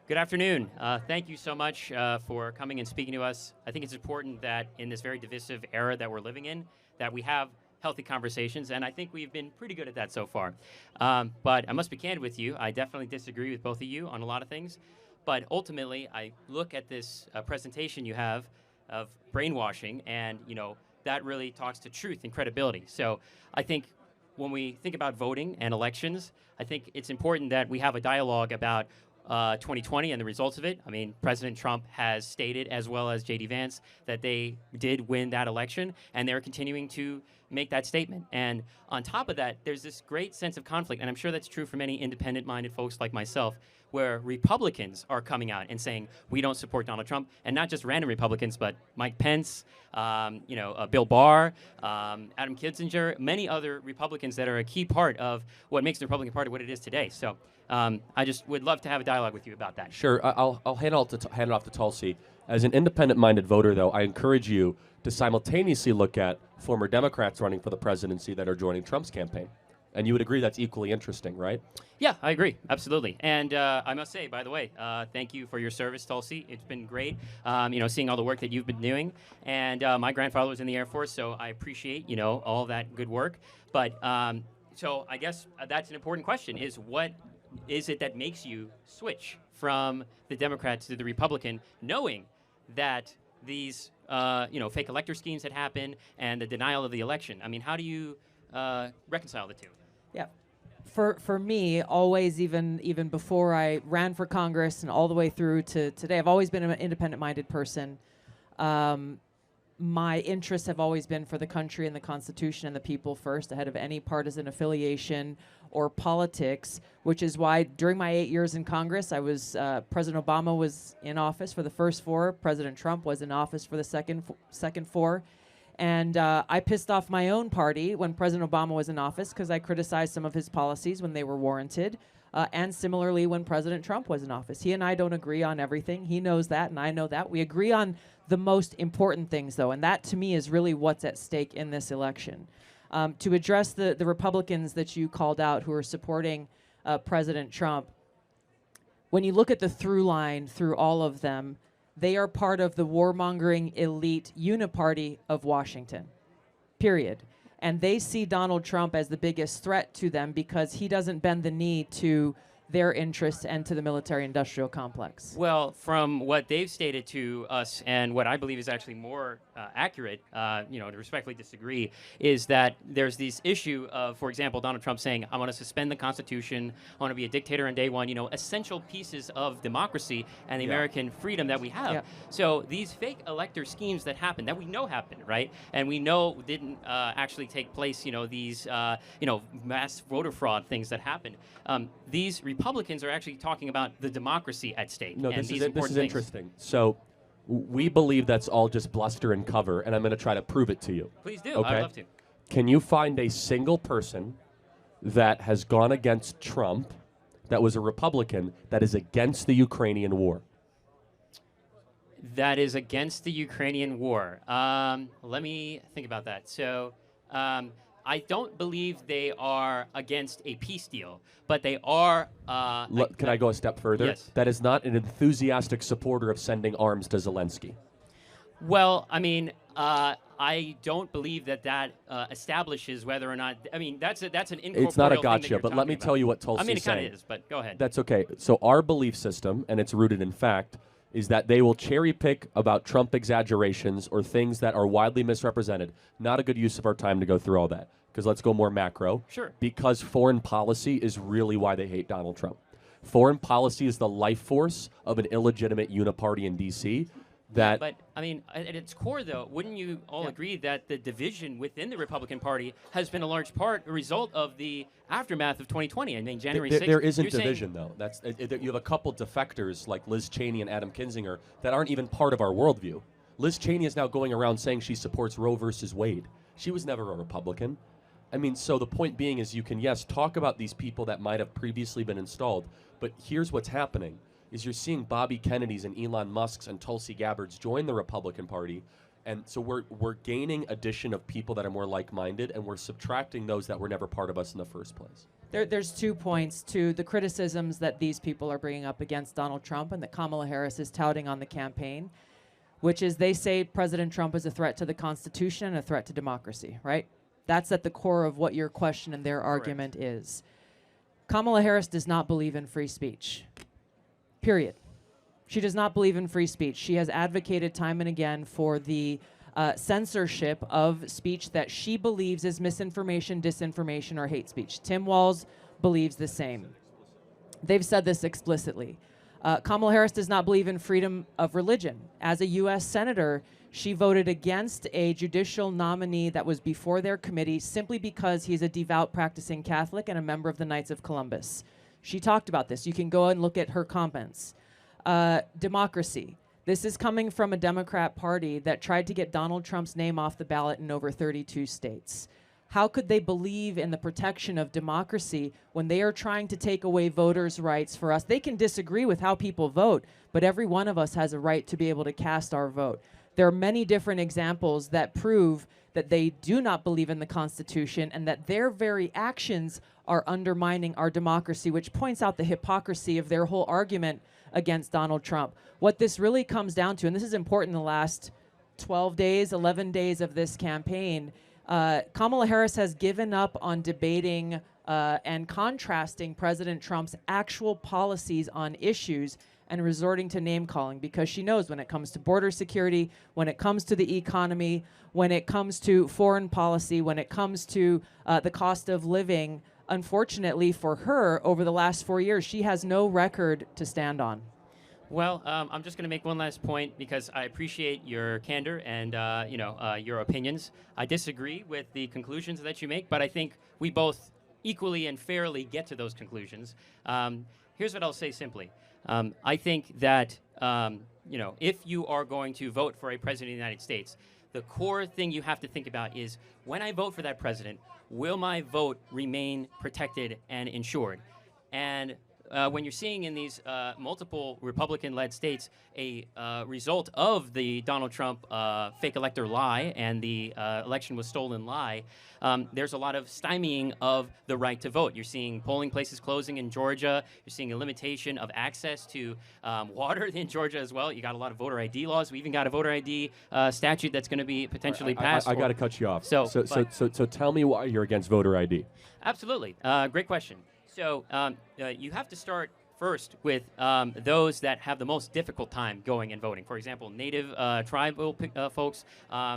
Good afternoon. Thank you so much for coming and speaking to us. I think it's important that in this very divisive era that we're living in, that we have healthy conversations, and I think we've been pretty good at that so far. But I must be candid with you. I definitely disagree with both of you on a lot of things. But ultimately, I look at this presentation you have of brainwashing, and that really talks to truth and credibility. So I think when we think about voting and elections, I think it's important that we have a dialogue about 2020 and the results of it. I mean, President Trump has stated, as well as J.D. Vance, that they did win that election, and they're continuing to make that statement. And on top of that, there's this great sense of conflict, and I'm sure that's true for many independent-minded folks like myself, where Republicans are coming out and saying, we don't support Donald Trump, and not just random Republicans, but Mike Pence, Bill Barr, Adam Kinzinger, many other Republicans that are a key part of what makes the Republican Party what it is today. So I just would love to have a dialogue with you about that. Sure. I'll hand it off to Tulsi. As an independent-minded voter, though, I encourage you to simultaneously look at former Democrats running for the presidency that are joining Trump's campaign. And you would agree that's equally interesting, right? Yeah, I agree. Absolutely. And I must say, by the way, thank you for your service, Tulsi. It's been great, seeing all the work that you've been doing. And my grandfather was in the Air Force, so I appreciate, all that good work. But so I guess that's an important question, is what is it that makes you switch from the Democrats to the Republican, knowing that these, fake elector schemes had happened and the denial of the election? I mean, how do you reconcile the two? Yeah. For me, always, even before I ran for Congress and all the way through to today, I've always been an independent-minded person. My interests have always been for the country and the Constitution and the people first, ahead of any partisan affiliation or politics, which is why during my 8 years in Congress, I was President Obama was in office for the first 4. President Trump was in office for the second 4. And I pissed off my own party when President Obama was in office because I criticized some of his policies when they were warranted. And similarly, when President Trump was in office. He and I don't agree on everything. He knows that, and I know that. We agree on the most important things, though, and that, to me, is really what's at stake in this election. To address the Republicans that you called out who are supporting President Trump, when you look at the through line through all of them, they are part of the warmongering elite uniparty of Washington, period. And they see Donald Trump as the biggest threat to them because he doesn't bend the knee to their interests and to the military-industrial complex. Well, from what they've stated to us, and what I believe is actually more accurate, to respectfully disagree, is that there's this issue of, for example, Donald Trump saying, I want to suspend the Constitution, I want to be a dictator on day one, essential pieces of democracy and the American freedom that we have. Yeah. So these fake elector schemes that happen, that we know happened, right, and we know didn't actually take place, these, mass voter fraud things that happened, these Republicans are actually talking about the democracy at stake. No, and this these is interesting. So we believe that's all just bluster and cover, and I'm going to try to prove it to you. Please do. Okay? I'd love to. Can you find a single person that has gone against Trump that was a Republican that is against the Ukrainian war? That is against the Ukrainian war. Let me think about that. So I don't believe they are against a peace deal, but they are... Can I go a step further? Yes. That is not an enthusiastic supporter of sending arms to Zelensky. Well, I mean, I don't believe that establishes whether or not... I mean, that's an incorporeal It's not a thing that gotcha, you're but let me talking tell you about. what Tulsi's I mean, it kind saying. of is, but go ahead. That's okay. So our belief system, and it's rooted in fact, is that they will cherry pick about Trump exaggerations or things that are widely misrepresented. Not a good use of our time to go through all that, because let's go more macro. Sure. Because foreign policy is really why they hate Donald Trump. Foreign policy is the life force of an illegitimate uniparty in D.C. that... But, I mean, at its core, though, wouldn't you all agree that the division within the Republican Party has been a large part, a result of the aftermath of 2020? I mean, January 6th... There isn't division, though. You have a couple defectors like Liz Cheney and Adam Kinzinger that aren't even part of our worldview. Liz Cheney is now going around saying she supports Roe versus Wade. She was never a Republican. I mean, so the point being is you can, yes, talk about these people that might have previously been installed, but here's what's happening, is you're seeing Bobby Kennedy's and Elon Musk's and Tulsi Gabbard's join the Republican Party, and so we're gaining addition of people that are more like-minded, and we're subtracting those that were never part of us in the first place. There's 2 points to the criticisms that these people are bringing up against Donald Trump and that Kamala Harris is touting on the campaign, which is they say President Trump is a threat to the Constitution and a threat to democracy, right? That's at the core of what your question and their argument is. Kamala Harris does not believe in free speech, period. She does not believe in free speech. She has advocated time and again for the censorship of speech that she believes is misinformation, disinformation, or hate speech. Tim Walz believes the same. They've said this explicitly. Kamala Harris does not believe in freedom of religion. As a U.S. Senator, she voted against a judicial nominee that was before their committee simply because he's a devout practicing Catholic and a member of the Knights of Columbus. She talked about this. You can go and look at her comments. Democracy. This is coming from a Democrat party that tried to get Donald Trump's name off the ballot in over 32 states. How could they believe in the protection of democracy when they are trying to take away voters' rights for us? They can disagree with how people vote, but every one of us has a right to be able to cast our vote. There are many different examples that prove that they do not believe in the Constitution and that their very actions are undermining our democracy, which points out the hypocrisy of their whole argument against Donald Trump. What this really comes down to, and this is important in the last 12 days, 11 days of this campaign, Kamala Harris has given up on debating and contrasting President Trump's actual policies on issues and resorting to name-calling because she knows when it comes to border security, when it comes to the economy, when it comes to foreign policy, when it comes to the cost of living, unfortunately for her, over the last 4 years, she has no record to stand on. Well, I'm just going to make one last point because I appreciate your candor and your opinions. I disagree with the conclusions that you make, but I think we both equally and fairly get to those conclusions. Here's what I'll say simply. I think that if you are going to vote for a president of the United States, the core thing you have to think about is when I vote for that president, will my vote remain protected and insured? And when you're seeing in these multiple Republican-led states a result of the Donald Trump fake elector lie and the election was stolen lie, there's a lot of stymieing of the right to vote. You're seeing polling places closing in Georgia. You're seeing a limitation of access to water in Georgia as well. You got a lot of voter ID laws. We even got a voter ID statute that's going to be potentially passed. I got to cut you off. So tell me why you're against voter ID. Absolutely. Great question. So you have to start first with those that have the most difficult time going and voting. For example, native tribal folks.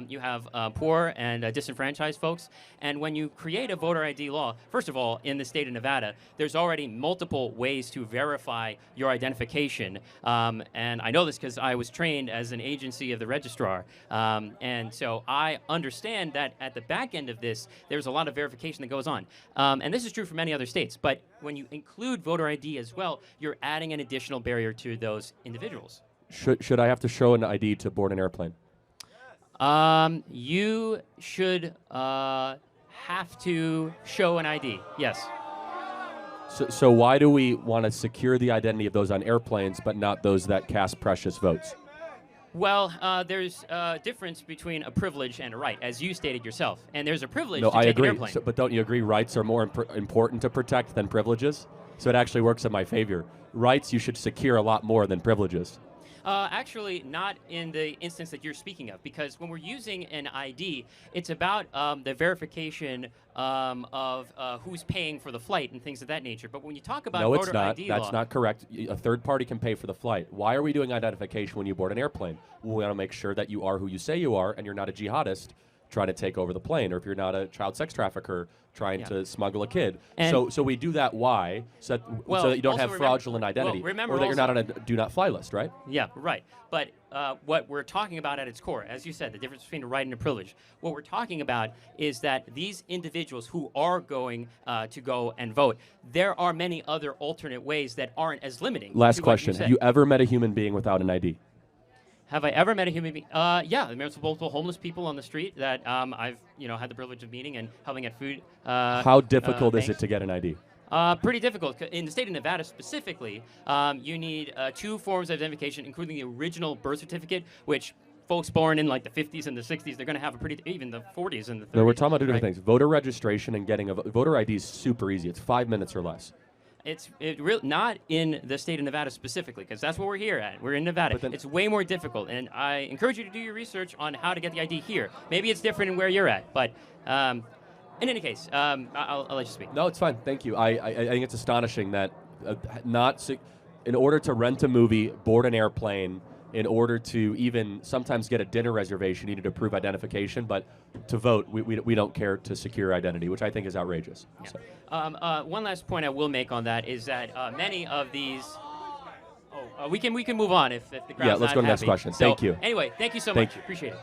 You have poor and disenfranchised folks. And when you create a voter ID law, first of all, in the state of Nevada, there's already multiple ways to verify your identification. And I know this because I was trained as an agency of the registrar. And so I understand that at the back end of this, there's a lot of verification that goes on. And this is true for many other states. But when you include voter ID as well, you're adding an additional barrier to those individuals. Should I have to show an ID to board an airplane? You should have to show an ID, yes. So why do we want to secure the identity of those on airplanes but not those that cast precious votes? Well, there's a difference between a privilege and a right, as you stated yourself. And there's a privilege to take agree. An airplane. But don't you agree rights are more important to protect than privileges? So it actually works in my favor. Rights you should secure a lot more than privileges. Actually, not in the instance that you're speaking of, because when we're using an ID, it's about the verification of who's paying for the flight and things of that nature. But when you talk about voter ID law... That's not correct. A third party can pay for the flight. Why are we doing identification when you board an airplane? We want to make sure that you are who you say you are and you're not a jihadist trying to take over the plane, or if you're not a child sex trafficker trying to smuggle a kid. And so we do that why? So that you don't have fraudulent identity, or that you're not on a do-not-fly list, right? Yeah, right. But what we're talking about at its core, as you said, the difference between a right and a privilege, what we're talking about is that these individuals who are going to go and vote, there are many other alternate ways that aren't as limiting. Last question. Have you ever met a human being without an ID? Have I ever met a human being? Yeah, there's multiple homeless people on the street that I've had the privilege of meeting and helping at food. How difficult is it to get an ID? Pretty difficult. In the state of Nevada specifically, you need 2 forms of identification, including the original birth certificate, which folks born in like the 50s and the 60s, they're going to have a pretty, even the 40s and the 30s. No, we're talking about two different right? things. Voter registration and getting a voter ID is super easy. It's 5 minutes or less. It's not in the state of Nevada specifically, because that's what we're here at. We're in Nevada. But then- It's way more difficult, and I encourage you to do your research on how to get the ID here. Maybe it's different in where you're at, but in any case, I'll let you speak. No, it's fine. Thank you. I think it's astonishing that in order to rent a movie, board an airplane, in order to even sometimes get a dinner reservation, you need to prove identification. But to vote, we don't care to secure identity, which I think is outrageous. Yeah. So. One last point I will make on that is that many of these. We can move on if the crowd's Yeah, let's not go to the next happy. question. So, Thank you. Anyway, thank you so Thank much. you. Appreciate it.